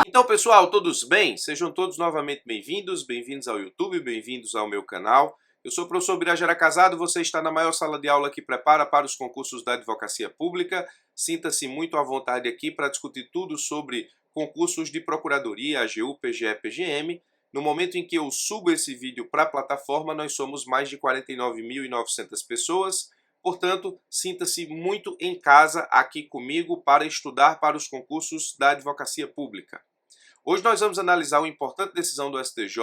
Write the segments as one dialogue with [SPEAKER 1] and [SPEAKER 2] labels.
[SPEAKER 1] Então, pessoal, todos bem? Sejam todos novamente bem-vindos ao YouTube, bem-vindos ao meu canal. Eu sou o professor Birajara Casado, você está na maior sala de aula que prepara para os concursos da advocacia pública. Sinta-se muito à vontade aqui para discutir tudo sobre concursos de procuradoria, AGU, PGE, PGM. No momento em que eu subo esse vídeo para a plataforma, nós somos mais de 49.900 pessoas. Portanto, sinta-se muito em casa aqui comigo para estudar para os concursos da advocacia pública. Hoje nós vamos analisar uma importante decisão do STJ,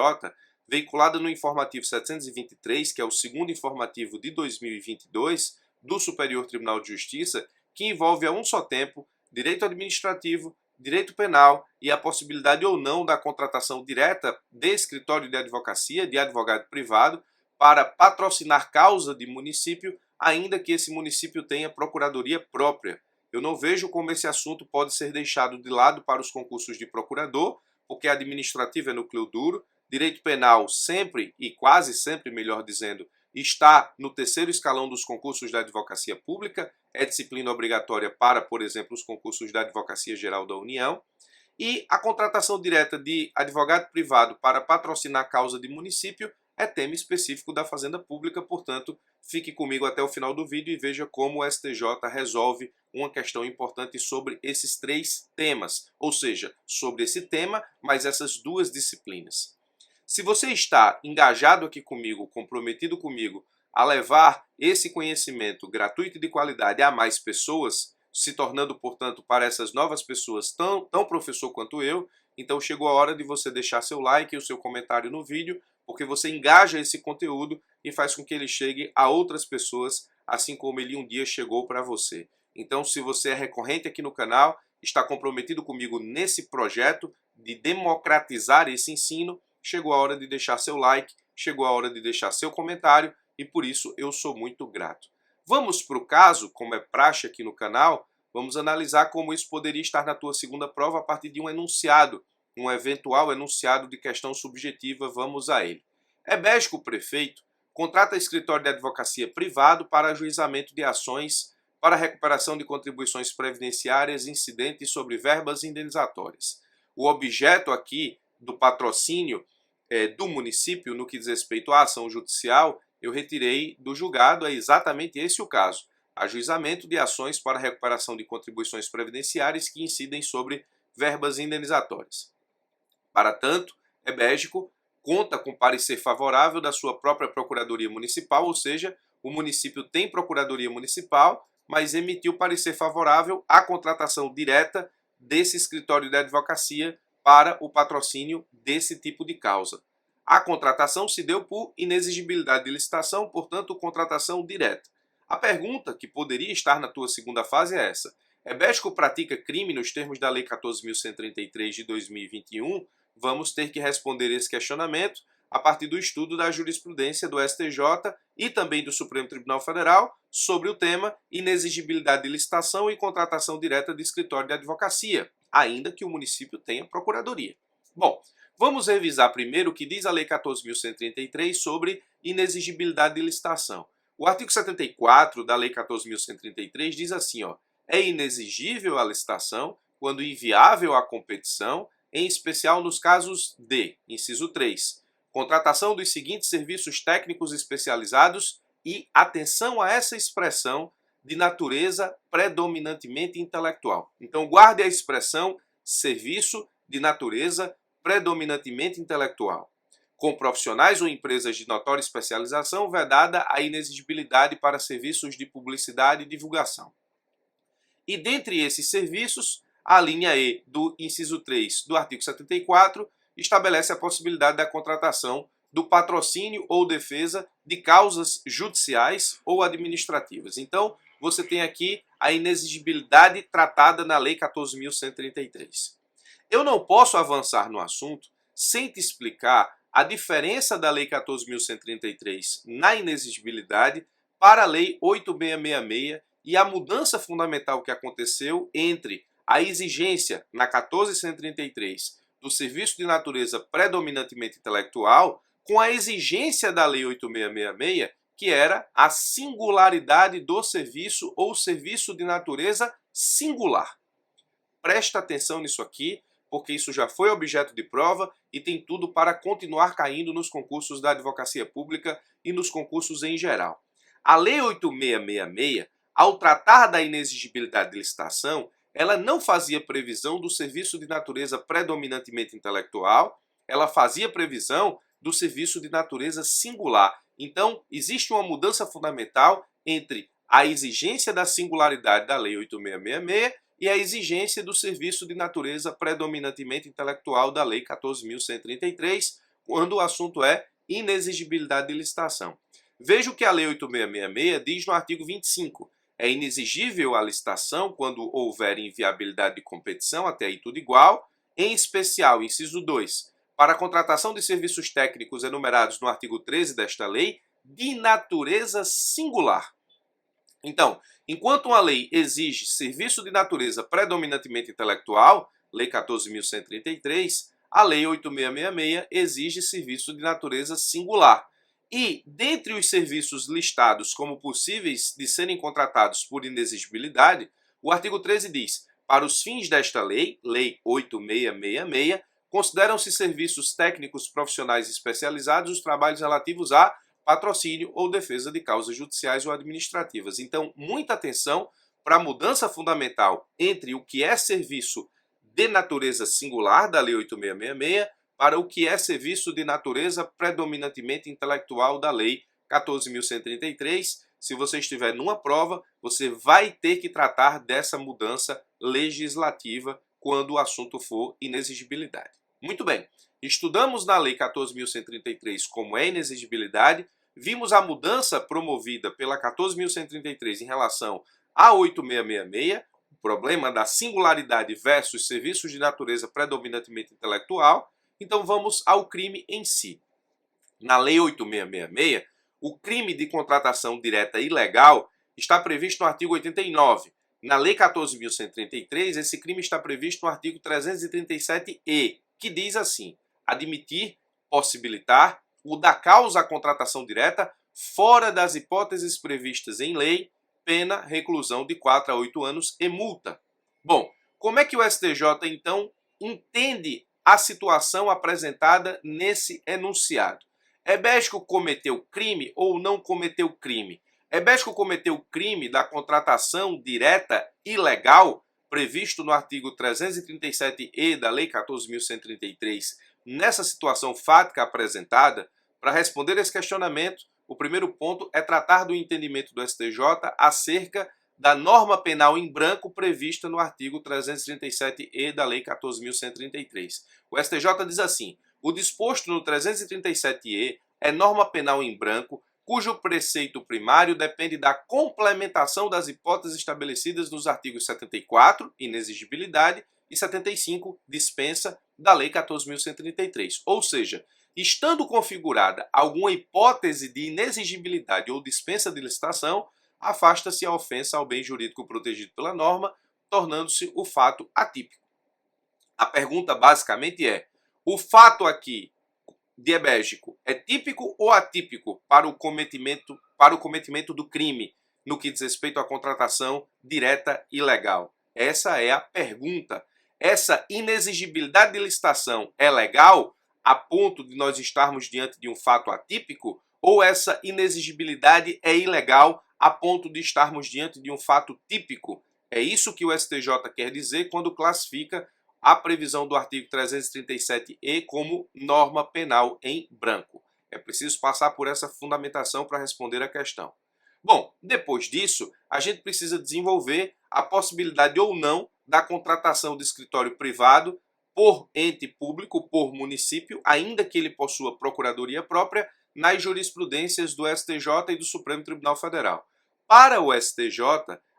[SPEAKER 1] veiculada no informativo 723, que é o segundo informativo de 2022 do Superior Tribunal de Justiça, que envolve a um só tempo direito administrativo, direito penal e a possibilidade ou não da contratação direta de escritório de advocacia, de advogado privado, para patrocinar causa de município, ainda que esse município tenha procuradoria própria. Eu não vejo como esse assunto pode ser deixado de lado para os concursos de procurador, porque administrativo é núcleo duro, direito penal sempre, e quase sempre, melhor dizendo, está no terceiro escalão dos concursos da advocacia pública, é disciplina obrigatória para, por exemplo, os concursos da Advocacia Geral da União, e a contratação direta de advogado privado para patrocinar causa de município é tema específico da Fazenda Pública, portanto, fique comigo até o final do vídeo e veja como o STJ resolve uma questão importante sobre esses três temas, ou seja, sobre esse tema, mas essas duas disciplinas. Se você está engajado aqui comigo, comprometido comigo, a levar esse conhecimento gratuito e de qualidade a mais pessoas, se tornando, portanto, para essas novas pessoas tão professor quanto eu, então chegou a hora de você deixar seu like e o seu comentário no vídeo, porque você engaja esse conteúdo e faz com que ele chegue a outras pessoas, assim como ele um dia chegou para você. Então, se você é recorrente aqui no canal, está comprometido comigo nesse projeto de democratizar esse ensino, chegou a hora de deixar seu like, chegou a hora de deixar seu comentário e por isso eu sou muito grato. Vamos para o caso, como é praxe aqui no canal, vamos analisar como isso poderia estar na tua segunda prova a partir de um enunciado, um eventual enunciado de questão subjetiva, vamos a ele. Ebésco Prefeito contrata escritório de advocacia privado para ajuizamento de ações para recuperação de contribuições previdenciárias incidentes sobre verbas indenizatórias. O objeto aqui do patrocínio do município, no que diz respeito à ação judicial, eu retirei do julgado, é exatamente esse o caso. Ajuizamento de ações para recuperação de contribuições previdenciárias que incidem sobre verbas indenizatórias. Para tanto, Ebésco conta com parecer favorável da sua própria Procuradoria Municipal, ou seja, o município tem Procuradoria Municipal, mas emitiu parecer favorável à contratação direta desse escritório de advocacia para o patrocínio desse tipo de causa. A contratação se deu por inexigibilidade de licitação, portanto, contratação direta. A pergunta que poderia estar na tua segunda fase é essa. Ebésco pratica crime nos termos da Lei 14.133 de 2021? Vamos ter que responder esse questionamento a partir do estudo da jurisprudência do STJ e também do Supremo Tribunal Federal sobre o tema inexigibilidade de licitação e contratação direta de escritório de advocacia, ainda que o município tenha procuradoria. Bom, vamos revisar primeiro o que diz a Lei 14.133 sobre inexigibilidade de licitação. O artigo 74 da Lei 14.133 diz assim, é inexigível a licitação quando inviável a competição, em especial nos casos de, inciso 3, contratação dos seguintes serviços técnicos especializados e, atenção a essa expressão, de natureza predominantemente intelectual. Então, guarde a expressão serviço de natureza predominantemente intelectual. Com profissionais ou empresas de notória especialização, vedada a inexigibilidade para serviços de publicidade e divulgação. E dentre esses serviços, a linha E do inciso 3 do artigo 74 estabelece a possibilidade da contratação do patrocínio ou defesa de causas judiciais ou administrativas. Então, você tem aqui a inexigibilidade tratada na Lei 14.133. Eu não posso avançar no assunto sem te explicar a diferença da Lei 14.133 na inexigibilidade para a Lei 8.666 e a mudança fundamental que aconteceu entre a exigência na 14.133 do serviço de natureza predominantemente intelectual com a exigência da Lei 8.666, que era a singularidade do serviço ou serviço de natureza singular. Presta atenção nisso aqui, porque isso já foi objeto de prova e tem tudo para continuar caindo nos concursos da advocacia pública e nos concursos em geral. A Lei 8666, ao tratar da inexigibilidade de licitação, ela não fazia previsão do serviço de natureza predominantemente intelectual, ela fazia previsão do serviço de natureza singular. Então, existe uma mudança fundamental entre a exigência da singularidade da Lei 8666 e a exigência do serviço de natureza predominantemente intelectual da Lei 14.133, quando o assunto é inexigibilidade de licitação. Veja o que a Lei 8666 diz no artigo 25. É inexigível a licitação quando houver inviabilidade de competição, até aí tudo igual, em especial, inciso 2, para a contratação de serviços técnicos enumerados no artigo 13 desta lei, de natureza singular. Então, enquanto uma lei exige serviço de natureza predominantemente intelectual, Lei 14.133, a Lei 8666 exige serviço de natureza singular. E, dentre os serviços listados como possíveis de serem contratados por inexigibilidade, o artigo 13 diz: para os fins desta lei, Lei 8666, consideram-se serviços técnicos profissionais especializados os trabalhos relativos a patrocínio ou defesa de causas judiciais ou administrativas. Então, muita atenção para a mudança fundamental entre o que é serviço de natureza singular da Lei 8666 para o que é serviço de natureza predominantemente intelectual da Lei 14.133. Se você estiver numa prova, você vai ter que tratar dessa mudança legislativa quando o assunto for inexigibilidade. Muito bem, estudamos na Lei 14.133 como é inexigibilidade, vimos a mudança promovida pela 14.133 em relação a 8666, o problema da singularidade versus serviços de natureza predominantemente intelectual. Então vamos ao crime em si. Na Lei 8666, o crime de contratação direta ilegal está previsto no artigo 89. Na Lei 14.133, esse crime está previsto no artigo 337-E, que diz assim: admitir, possibilitar o da causa à contratação direta fora das hipóteses previstas em lei, pena, reclusão de 4 a 8 anos e multa. Bom, como é que o STJ, então, entende a situação apresentada nesse enunciado? Hebesco cometeu crime ou não cometeu crime? Hebesco cometeu o crime da contratação direta ilegal previsto no artigo 337-E da Lei 14.133. Nessa situação fática apresentada, para responder esse questionamento, o primeiro ponto é tratar do entendimento do STJ acerca da norma penal em branco prevista no artigo 337-E da Lei 14.133. O STJ diz assim: o disposto no 337-E é norma penal em branco cujo preceito primário depende da complementação das hipóteses estabelecidas nos artigos 74, inexigibilidade, e 75, dispensa, da Lei 14.133. Ou seja, estando configurada alguma hipótese de inexigibilidade ou dispensa de licitação, afasta-se a ofensa ao bem jurídico protegido pela norma, tornando-se o fato atípico. A pergunta basicamente é: o fato aqui de hebégico é típico ou atípico para o cometimento do crime no que diz respeito à contratação direta ilegal? Essa é a pergunta. Essa inexigibilidade de licitação é legal a ponto de nós estarmos diante de um fato atípico, ou essa inexigibilidade é ilegal a ponto de estarmos diante de um fato típico? É isso que o STJ quer dizer quando classifica a previsão do artigo 337-E como norma penal em branco. É preciso passar por essa fundamentação para responder a questão. Bom, depois disso, a gente precisa desenvolver a possibilidade ou não da contratação de escritório privado por ente público, por município, ainda que ele possua procuradoria própria, nas jurisprudências do STJ e do Supremo Tribunal Federal. Para o STJ,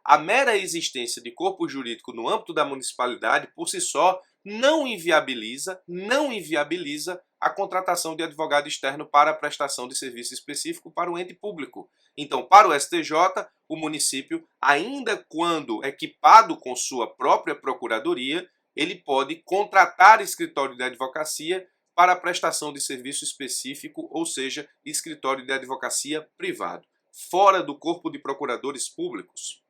[SPEAKER 1] a mera existência de corpo jurídico no âmbito da municipalidade, por si só, não inviabiliza a contratação de advogado externo para a prestação de serviço específico para o ente público. Então, para o STJ, o município, ainda quando equipado com sua própria procuradoria, ele pode contratar escritório de advocacia para a prestação de serviço específico, ou seja, escritório de advocacia privado, fora do corpo de procuradores públicos.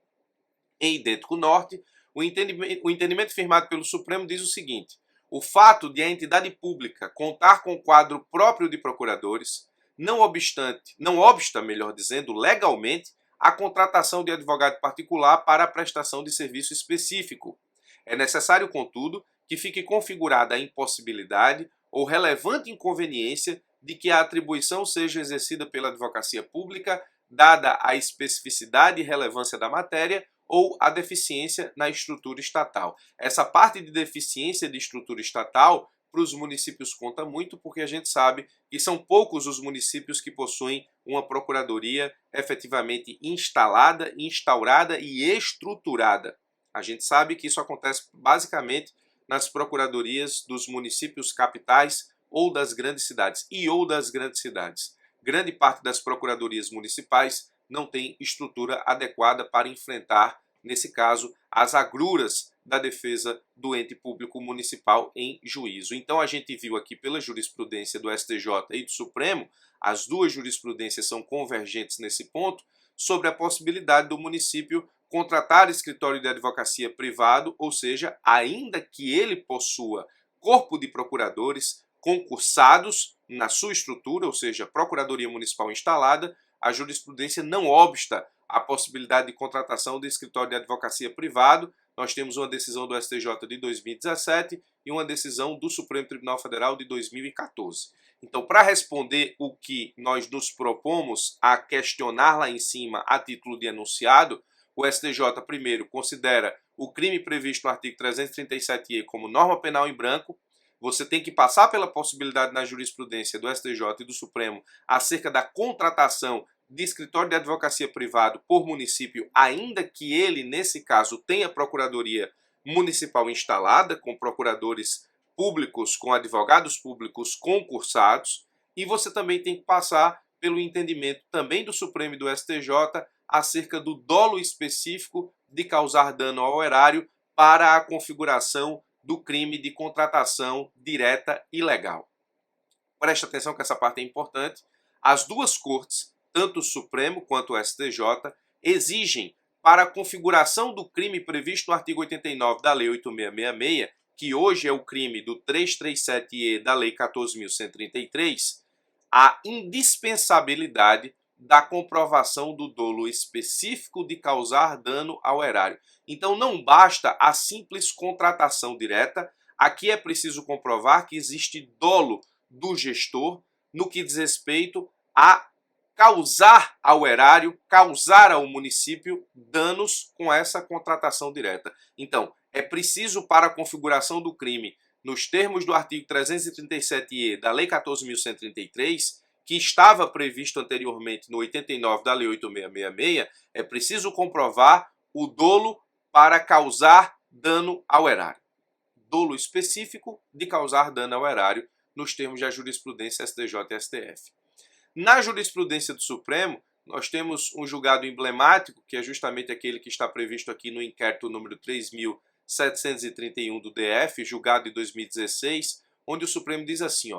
[SPEAKER 1] Em idêntico norte, o entendimento firmado pelo Supremo diz o seguinte: O fato de a entidade pública contar com quadro próprio de procuradores não obsta, melhor dizendo, legalmente, a contratação de advogado particular para a prestação de serviço específico. É necessário, contudo, que fique configurada a impossibilidade ou relevante inconveniência de que a atribuição seja exercida pela advocacia pública, dada a especificidade e relevância da matéria ou a deficiência na estrutura estatal. Essa parte de deficiência de estrutura estatal para os municípios conta muito, porque a gente sabe que são poucos os municípios que possuem uma procuradoria efetivamente instalada, instaurada e estruturada. A gente sabe que isso acontece basicamente nas procuradorias dos municípios capitais ou das grandes cidades. Grande parte das procuradorias municipais não tem estrutura adequada para enfrentar, nesse caso, as agruras da defesa do ente público municipal em juízo. Então a gente viu aqui pela jurisprudência do STJ e do Supremo, as duas jurisprudências são convergentes nesse ponto, sobre a possibilidade do município contratar escritório de advocacia privado, ou seja, ainda que ele possua corpo de procuradores concursados na sua estrutura, ou seja, Procuradoria Municipal instalada, a jurisprudência não obsta a possibilidade de contratação de escritório de advocacia privado. Nós temos uma decisão do STJ de 2017 e uma decisão do Supremo Tribunal Federal de 2014. Então, para responder o que nós nos propomos a questionar lá em cima a título de enunciado, o STJ, primeiro, considera o crime previsto no artigo 337-E como norma penal em branco. Você tem que passar pela possibilidade na jurisprudência do STJ e do Supremo acerca da contratação de escritório de advocacia privado por município, ainda que ele, nesse caso, tenha procuradoria municipal instalada, com procuradores públicos, com advogados públicos concursados, e você também tem que passar pelo entendimento também do Supremo e do STJ acerca do dolo específico de causar dano ao erário para a configuração do crime de contratação direta ilegal. Preste atenção que essa parte é importante. As duas cortes, tanto o Supremo quanto o STJ, exigem para a configuração do crime previsto no artigo 89 da Lei 8666, que hoje é o crime do 337-E da Lei 14.133, a indispensabilidade da comprovação do dolo específico de causar dano ao erário. Então não basta a simples contratação direta, aqui é preciso comprovar que existe dolo do gestor no que diz respeito a causar ao erário, causar ao município danos com essa contratação direta. Então, é preciso para a configuração do crime, nos termos do artigo 337-E da Lei 14.133, que estava previsto anteriormente no 89 da Lei 8666, é preciso comprovar o dolo para causar dano ao erário. Dolo específico de causar dano ao erário, nos termos da jurisprudência STJ e STF. Na jurisprudência do Supremo, nós temos um julgado emblemático, que é justamente aquele que está previsto aqui no inquérito número 3.731 do DF, julgado de 2016, onde o Supremo diz assim,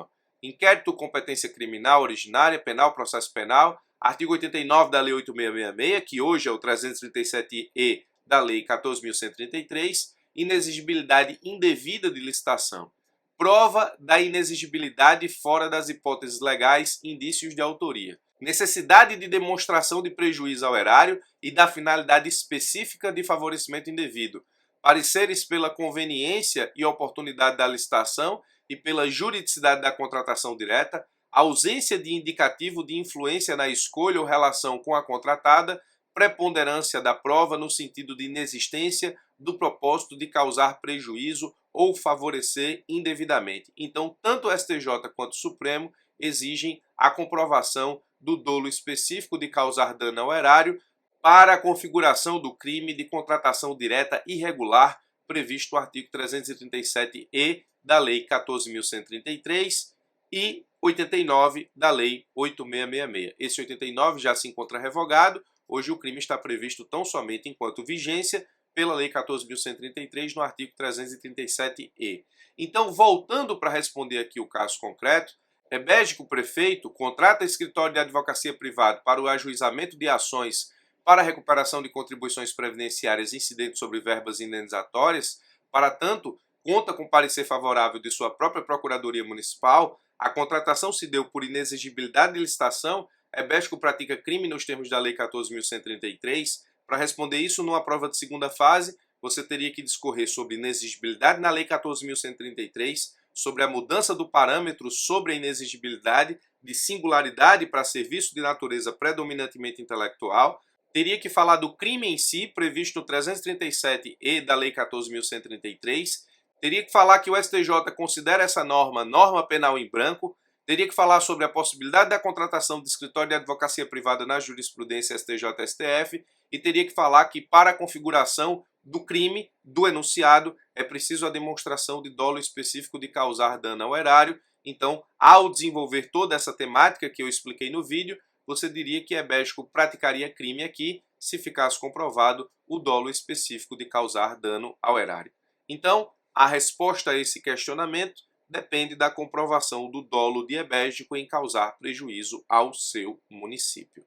[SPEAKER 1] inquérito competência criminal originária, penal, processo penal, artigo 89 da Lei 8666, que hoje é o 337-E da Lei 14.133, inexigibilidade indevida de licitação. Prova da inexigibilidade fora das hipóteses legais, indícios de autoria. Necessidade de demonstração de prejuízo ao erário e da finalidade específica de favorecimento indevido. Pareceres pela conveniência e oportunidade da licitação e pela juridicidade da contratação direta, ausência de indicativo de influência na escolha ou relação com a contratada, preponderância da prova no sentido de inexistência do propósito de causar prejuízo ou favorecer indevidamente. Então, tanto o STJ quanto o Supremo exigem a comprovação do dolo específico de causar dano ao erário para a configuração do crime de contratação direta irregular previsto no artigo 337-E da Lei 14.133 e 89 da Lei 8666. Esse 89 já se encontra revogado, hoje o crime está previsto tão somente enquanto vigência pela Lei 14.133 no artigo 337-E. Então, voltando para responder aqui o caso concreto, Rebégico Prefeito contrata escritório de advocacia privado para o ajuizamento de ações para a recuperação de contribuições previdenciárias incidentes sobre verbas indenizatórias, para tanto, conta com parecer favorável de sua própria Procuradoria Municipal, a contratação se deu por inexigibilidade de licitação, EBESCO pratica crime nos termos da Lei 14.133. Para responder isso, numa prova de segunda fase, você teria que discorrer sobre inexigibilidade na Lei 14.133, sobre a mudança do parâmetro sobre a inexigibilidade de singularidade para serviço de natureza predominantemente intelectual, teria que falar do crime em si, previsto no 337-E da Lei 14.133, teria que falar que o STJ considera essa norma penal em branco, teria que falar sobre a possibilidade da contratação de escritório de advocacia privada na jurisprudência STJ-STF e teria que falar que para a configuração do crime, do enunciado, é preciso a demonstração de dolo específico de causar dano ao erário. Então, ao desenvolver toda essa temática que eu expliquei no vídeo, você diria que EBESCO praticaria crime aqui se ficasse comprovado o dolo específico de causar dano ao erário. Então, a resposta a esse questionamento depende da comprovação do dolo de EBESCO em causar prejuízo ao seu município.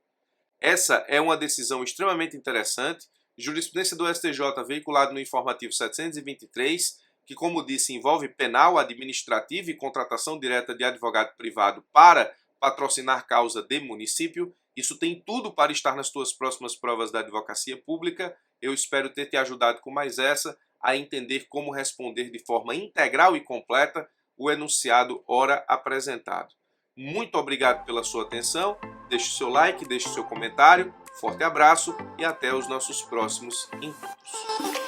[SPEAKER 1] Essa é uma decisão extremamente interessante, jurisprudência do STJ veiculada no informativo 723, que, como disse, envolve penal, administrativo e contratação direta de advogado privado para patrocinar causa de município. Isso tem tudo para estar nas tuas próximas provas da advocacia pública. Eu espero ter te ajudado com mais essa a entender como responder de forma integral e completa o enunciado ora apresentado. Muito obrigado pela sua atenção, deixe seu like, deixe seu comentário, forte abraço e até os nossos próximos encontros.